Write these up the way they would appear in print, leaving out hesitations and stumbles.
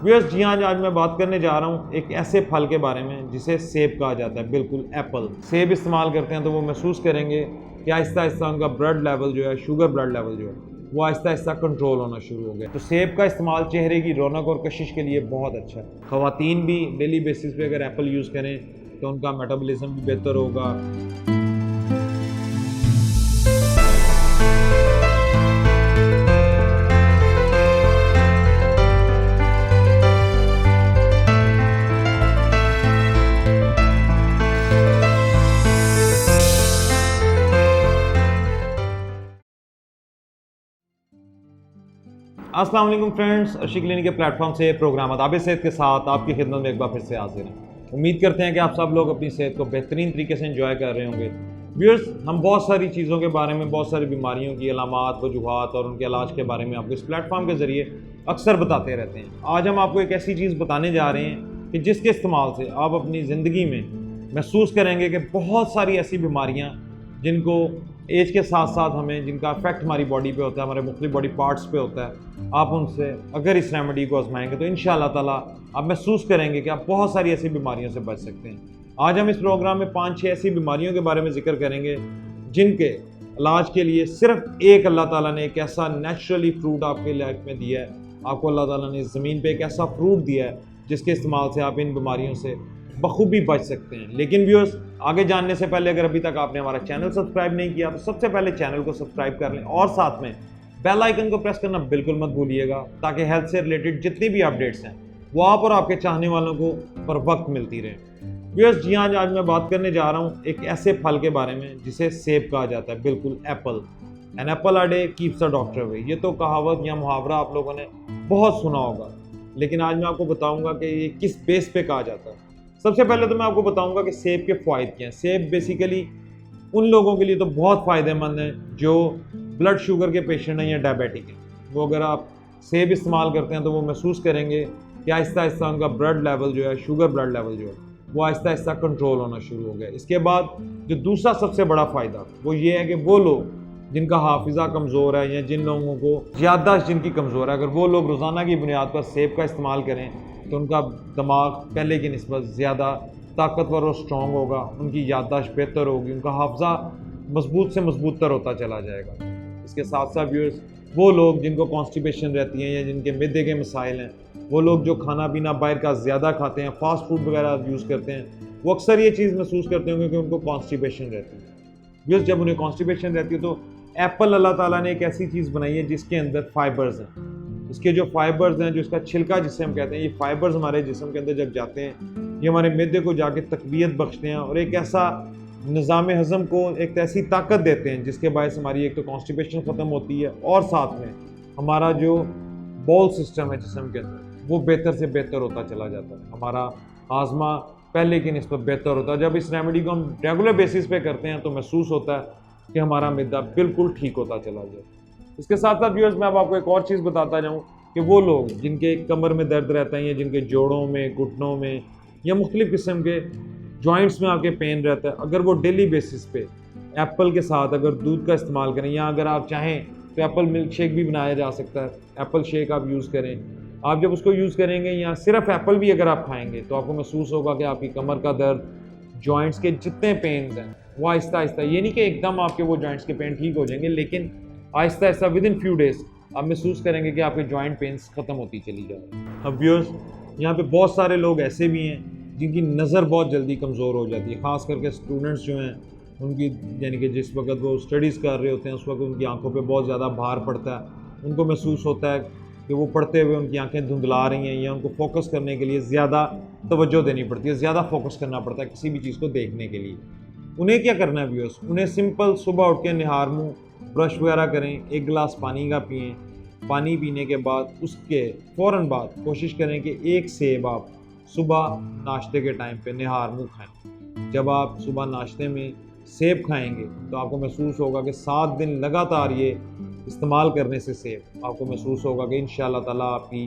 Viewers जी हाँ, आज मैं बात करने जा रहा हूँ एक ऐसे फल के बारे में जिसे सेब कहा जाता है। बिल्कुल एप्पल। सेब इस्तेमाल करते हैं तो वो महसूस करेंगे कि आहिस्ता आहिस्ता उनका ब्लड लेवल जो है, शुगर ब्लड लेवल जो है, वो आहिस्ता आहिस्ता कंट्रोल होना शुरू हो गया। तो सेब का इस्तेमाल चेहरे की रौनक और कशिश के लिए बहुत अच्छा है। ख़वातीन भी डेली बेसिस पे अगर एप्पल यूज़ करें तो उनका मेटाबॉलिज्म भी बेहतर होगा। अस्सलाम वालेकुम फ्रेंड्स, अर्शी क्लिनिक के प्लेटफॉर्म से प्रोग्राम आदाब सेहत के साथ आपकी खिदमत में एक बार फिर से हाजिर हैं। उम्मीद करते हैं कि आप सब लोग अपनी सेहत को बेहतरीन तरीके से एंजॉय कर रहे होंगे। व्यूअर्स, हम बहुत सारी चीज़ों के बारे में, बहुत सारी बीमारियों की अलामात, वजूहात और उनके इलाज के बारे में आपको इस प्लेटफॉर्म के ज़रिए अक्सर बताते रहते हैं। आज हम आपको एक ऐसी चीज़ बताने जा रहे हैं कि जिसके इस्तेमाल से आप अपनी ज़िंदगी में महसूस करेंगे कि बहुत सारी ऐसी बीमारियाँ जिनको एज के साथ साथ हमें, जिनका इफेक्ट हमारी बॉडी पे होता है, हमारे मुख्तलिफ बॉडी पार्ट्स पे होता है, आप उनसे अगर इस रेमेडी को आजमाएंगे तो इंशाअल्लाह ताला आप महसूस करेंगे कि आप बहुत सारी ऐसी बीमारियों से बच सकते हैं। आज हम इस प्रोग्राम में 5-6 ऐसी बीमारियों के बारे में जिक्र करेंगे जिनके इलाज के लिए सिर्फ एक अल्लाह ताला ने एक ऐसा नेचुरली फ्रूट आपके लाइफ में दिया है। आपको अल्लाह ताला ने इस ज़मीन पर एक ऐसा फ्रूट दिया है जिसके इस्तेमाल से आप इन बीमारियों से बखूबी बच सकते हैं। लेकिन व्यूअर्स, आगे जानने से पहले अगर अभी तक आपने हमारा चैनल सब्सक्राइब नहीं किया तो सबसे पहले चैनल को सब्सक्राइब कर लें और साथ में बेल आइकन को प्रेस करना बिल्कुल मत भूलिएगा, ताकि हेल्थ से रिलेटेड जितनी भी अपडेट्स हैं वो आप और आपके चाहने वालों को पर वक्त मिलती रहे। व्यूअर्स जी हाँ, आज मैं बात करने जा रहा हूँ एक ऐसे फल के बारे में जिसे सेब कहा जाता है। बिल्कुल apple. An apple a day keeps a doctor away. ये तो कहावत या मुहावरा आप लोगों ने बहुत सुना होगा, लेकिन आज मैं आपको बताऊँगा कि ये किस बेस पे कहा जाता है। सबसे पहले तो मैं आपको बताऊंगा कि सेब के फ़ायदे क्या हैं। सेब बेसिकली उन लोगों के लिए तो बहुत फ़ायदेमंद है जो ब्लड शुगर के पेशेंट हैं या डायबिटिक हैं। वो अगर आप सेब इस्तेमाल करते हैं तो वो महसूस करेंगे कि आहिस्ता आहिस्ता उनका ब्लड लेवल जो है, शुगर ब्लड लेवल जो है, वो आहिस्ता आहिस्ता कंट्रोल होना शुरू हो गया। इसके बाद जो दूसरा सबसे बड़ा फ़ायदा वो ये है कि वो लोग जिनका हाफिज़ा कमज़ोर है या जिन लोगों को याददाश्त जिनकी कमज़ोर है, अगर वो लोग रोज़ाना की बुनियाद पर सेब का इस्तेमाल करें तो उनका दिमाग पहले की निस्बत ज़्यादा ताकतवर और स्ट्रॉन्ग होगा, उनकी याददाश्त बेहतर होगी, उनका हाफजा मजबूत से मजबूत तर होता चला जाएगा। इसके साथ साथ व्यूअर्स, वो लोग जिनको कॉन्स्टिपेशन रहती है या जिनके मिदे के मसाइल हैं, वो लोग जो खाना पीना बाहर का ज़्यादा खाते हैं, फास्ट फूड वगैरह यूज़ करते हैं, वो अक्सर ये चीज़ महसूस करते होंगे कि उनको कॉन्स्टिपेशन रहती है। व्यूअर्स, जब उन्हें कॉन्स्टिपेशन रहती है तो एप्पल अल्लाह ताला ने एक ऐसी चीज़ बनाई है जिसके अंदर फाइबर्स हैं। इसके जो फाइबर्स हैं, जो इसका छिलका जिसे हम कहते हैं, ये फाइबर्स हमारे जिस्म के अंदर जब जाते हैं ये हमारे मैदे को जाके तकवीयत बख्शते हैं और एक ऐसा निज़ाम हज़म को एक ऐसी ताकत देते हैं जिसके बायस हमारी एक तो कॉन्स्टिपेशन ख़त्म होती है और साथ में हमारा जो बॉल सिस्टम है जिस्म के अंदर वो बेहतर से बेहतर होता चला जाता है। हमारा हाजमा पहले की निस्बत बेहतर होता है। जब इस रेमेडी को हम रेगुलर बेसिस पे करते हैं तो महसूस होता है कि हमारा मैदा बिल्कुल ठीक होता चला जाए। इसके साथ साथ व्यूअर्स, मैं आपको एक और चीज़ बताता जाऊँ कि वो लोग जिनके कमर में दर्द रहता है या जिनके जोड़ों में, घुटनों में या मुख्तलिफ़ किस्म के जॉइंट्स में आपके पेन रहता है, अगर वो डेली बेसिस पे एप्पल के साथ अगर दूध का इस्तेमाल करें या अगर आप चाहें तो एप्पल मिल्क शेक भी बनाया जा सकता है। एप्पल शेक आप यूज़ करें। आप जब उसको यूज़ करेंगे या सिर्फ एप्पल भी अगर आप खाएँगे तो आपको महसूस होगा कि आपकी कमर का दर्द, जॉइंट्स के जितने पेन्स हैं वो आहिस्ता आहिस्ता, ये नहीं कि एकदम आपके वो जॉइंट्स के पेन ठीक हो जाएंगे, लेकिन Aahista Aahista with in few days आप महसूस करेंगे कि आपके जॉइंट पेन्स ख़त्म होती चली जाए। अब व्यूअर्स, यहाँ पे बहुत सारे लोग ऐसे भी हैं जिनकी नज़र बहुत जल्दी कमज़ोर हो जाती है, ख़ास करके स्टूडेंट्स जो हैं उनकी, यानी कि जिस वक्त वो स्टडीज़ कर रहे होते हैं उस वक्त उनकी आंखों पे बहुत ज़्यादा भार पड़ता है। उनको महसूस होता है कि वो पढ़ते हुए उनकी आंखें धुंधला रही हैं या उनको फोकस करने के लिए ज़्यादा तवज्जो देनी पड़ती है, ज़्यादा फोकस करना पड़ता है किसी भी चीज़ को देखने के लिए। उन्हें क्या करना है व्यूअर्स, उन्हें सिंपल सुबह उठ के निहार मुँह ब्रश वगैरह करें, एक गिलास पानी का पिएँ। पानी पीने के बाद उसके फ़ौरन बाद कोशिश करें कि एक सेब आप सुबह नाश्ते के टाइम पे निहार मुँह खाएं। जब आप सुबह नाश्ते में सेब खाएंगे तो आपको महसूस होगा कि 7 दिन लगातार ये इस्तेमाल करने से सेब आपको महसूस होगा कि इंशाअल्लाह ताला आपकी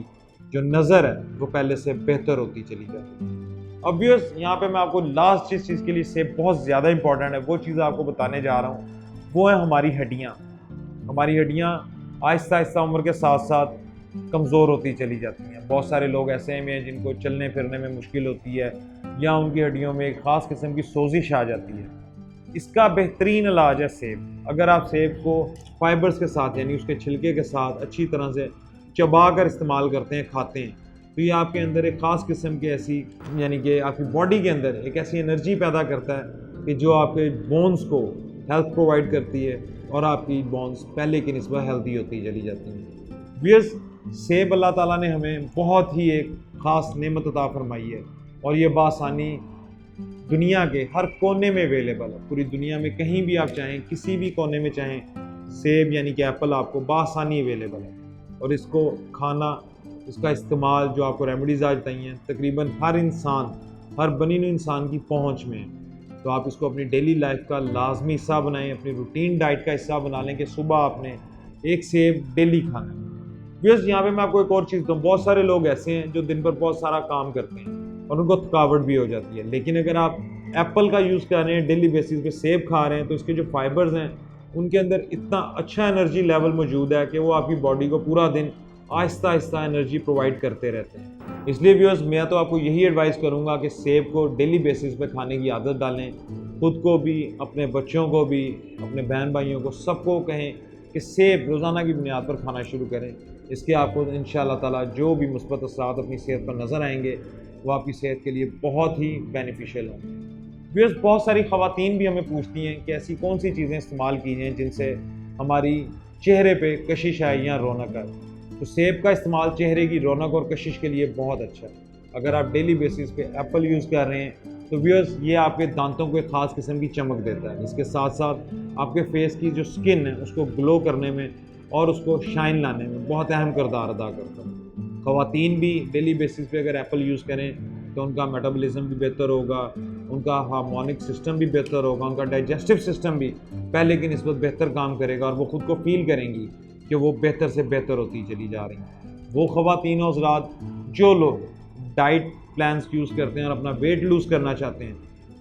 जो नज़र है वो पहले से बेहतर होती चली जाएगी। अब व्यूअर्स, यहाँ पे मैं आपको लास्ट जिस चीज़ के लिए सेब बहुत ज़्यादा इंपॉर्टेंट है वो चीज़ आपको बताने जा रहा हूँ, वो है हमारी हड्डियाँ। हमारी हड्डियाँ आहिस्ता आहिस्ता उम्र के साथ साथ कमज़ोर होती चली जाती हैं। बहुत सारे लोग ऐसे हैं जिनको चलने फिरने में मुश्किल होती है या उनकी हड्डियों में एक ख़ास किस्म की सोजिश आ जाती है। इसका बेहतरीन इलाज है सेब। अगर आप सेब को फाइबर्स के साथ यानी उसके छिलके के साथ अच्छी तरह से चबा कर इस्तेमाल करते हैं, खाते हैं, तो ये आपके अंदर एक ख़ास किस्म की ऐसी यानी कि आपकी बॉडी के अंदर एक ऐसी एनर्जी पैदा करता है कि जो आपके बोन्स को हेल्थ प्रोवाइड करती है और आपकी बोन्स पहले की निस्बत हेल्दी होती चली जाती हैं। व्यूअर्स, सेब अल्लाह ताला ने हमें बहुत ही एक ख़ास नेमत अता फरमाई है और ये बासानी दुनिया के हर कोने में अवेलेबल है। पूरी दुनिया में कहीं भी आप चाहें, किसी भी कोने में चाहें, सेब यानी कि एप्पल आपको बासानी अवेलेबल है। और इसको खाना, इसका इस्तेमाल जो आपको रेमेडीज़ आज बताई हैं, तकरीबन हर इंसान, हर बनी हुई इंसान की पहुंच में है। तो आप इसको अपनी डेली लाइफ का लाजमी हिस्सा बनाएं, अपनी रूटीन डाइट का हिस्सा बना लें कि सुबह आपने एक सेब डेली खाना है। व्यूअर्स, यहाँ पे मैं आपको एक और चीज़ दूँ, बहुत सारे लोग ऐसे हैं जो दिन भर बहुत सारा काम करते हैं और उनको थकावट भी हो जाती है, लेकिन अगर आप एप्पल का यूज़ कर रहे हैं, डेली बेसिस पे सेब खा रहे हैं, तो इसके जो फाइबर्स हैं उनके अंदर इतना अच्छा एनर्जी लेवल मौजूद है कि वो आपकी बॉडी को पूरा दिन आहिस्ता आहिस्ता एनर्जी प्रोवाइड करते रहते हैं। इसलिए व्यूअर्स, मैं तो आपको यही एडवाइस करूँगा कि सेब को डेली बेसिस पे खाने की आदत डालें। खुद को भी, अपने बच्चों को भी, अपने बहन भाइयों को, सबको कहें कि सेब रोज़ाना की बुनियाद पर खाना शुरू करें। इसके आपको इंशाअल्लाह ताला जो भी मुस्बत असरात अपनी सेहत पर नज़र आएंगे वो आपकी सेहत के लिए बहुत ही बेनिफिशियल होंगे। व्यूअर्स, बहुत सारी ख़वातीन भी हमें पूछती हैं कि ऐसी कौन सी चीज़ें इस्तेमाल की जाएँ जिनसे हमारी चेहरे पे कशिश आए या रौनक आए। तो सेब का इस्तेमाल चेहरे की रौनक और कशिश के लिए बहुत अच्छा है। अगर आप डेली बेसिस पे एप्पल यूज़ कर रहे हैं तो व्यूअर्स, ये आपके दांतों को एक ख़ास किस्म की चमक देता है। इसके साथ साथ आपके फेस की जो स्किन है उसको ग्लो करने में और उसको शाइन लाने में बहुत अहम किरदार अदा करता है। ख़वातीन भी डेली बेसिस पे अगर एप्पल यूज़ करें तो उनका मेटाबॉलिज्म भी बेहतर होगा, उनका हार्मोनिक सिस्टम भी बेहतर होगा, उनका डाइजेस्टिव सिस्टम भी पहले की निस्बत बेहतर काम करेगा और वो ख़ुद को फील करेंगी कि वो बेहतर से बेहतर होती चली जा रही हैं। वो ख़वातीन और हज़रात जो लोग डाइट प्लान्स यूज़ करते हैं और अपना वेट लूज़ करना चाहते हैं,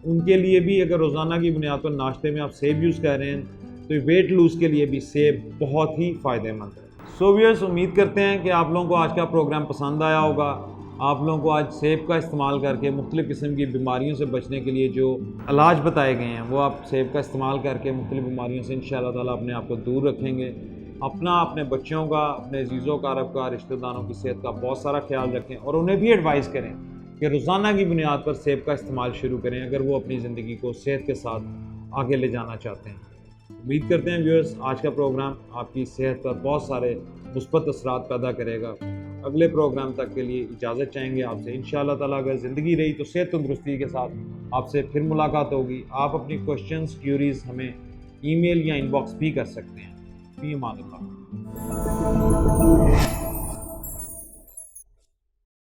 उनके लिए भी अगर रोज़ाना की बुनियाद पर नाश्ते में आप सेब यूज़ कर रहे हैं तो वेट लूज़ के लिए भी सेब बहुत ही फ़ायदेमंद है। सो व्यूअर्स, उम्मीद करते हैं कि आप लोगों को आज का प्रोग्राम पसंद आया होगा। आप लोगों को आज सेब का इस्तेमाल करके मुख्तलिफ़ किस्म की बीमारियों से बचने के लिए जो इलाज बताए गए हैं वो आप सेब का इस्तेमाल करके मुख्तलिफ़ बीमारियों से इंशाअल्लाह ताला अपने आप को दूर रखेंगे। अपना, अपने बच्चों का, अपने अजीज़ों कारब का, रिश्तेदारों की सेहत का बहुत सारा ख्याल रखें और उन्हें भी एडवाइस करें कि रोज़ाना की बुनियाद पर सेब का इस्तेमाल शुरू करें अगर वो अपनी ज़िंदगी को सेहत के साथ आगे ले जाना चाहते हैं। उम्मीद करते हैं व्यूअर्स, आज का प्रोग्राम आपकी सेहत पर बहुत सारे मुस्बत असरात पैदा करेगा। अगले प्रोग्राम तक के लिए इजाज़त चाहेंगे आपसे। इंशाअल्लाह ताला अगर ज़िंदगी रही तो सेहत तंदुरुस्ती के साथ आपसे फिर मुलाकात होगी। आप अपनी क्वेश्चंस, क्यूरीज़ हमें ईमेल या इनबॉक्स भी कर सकते हैं। फ़ी अमान अल्लाह।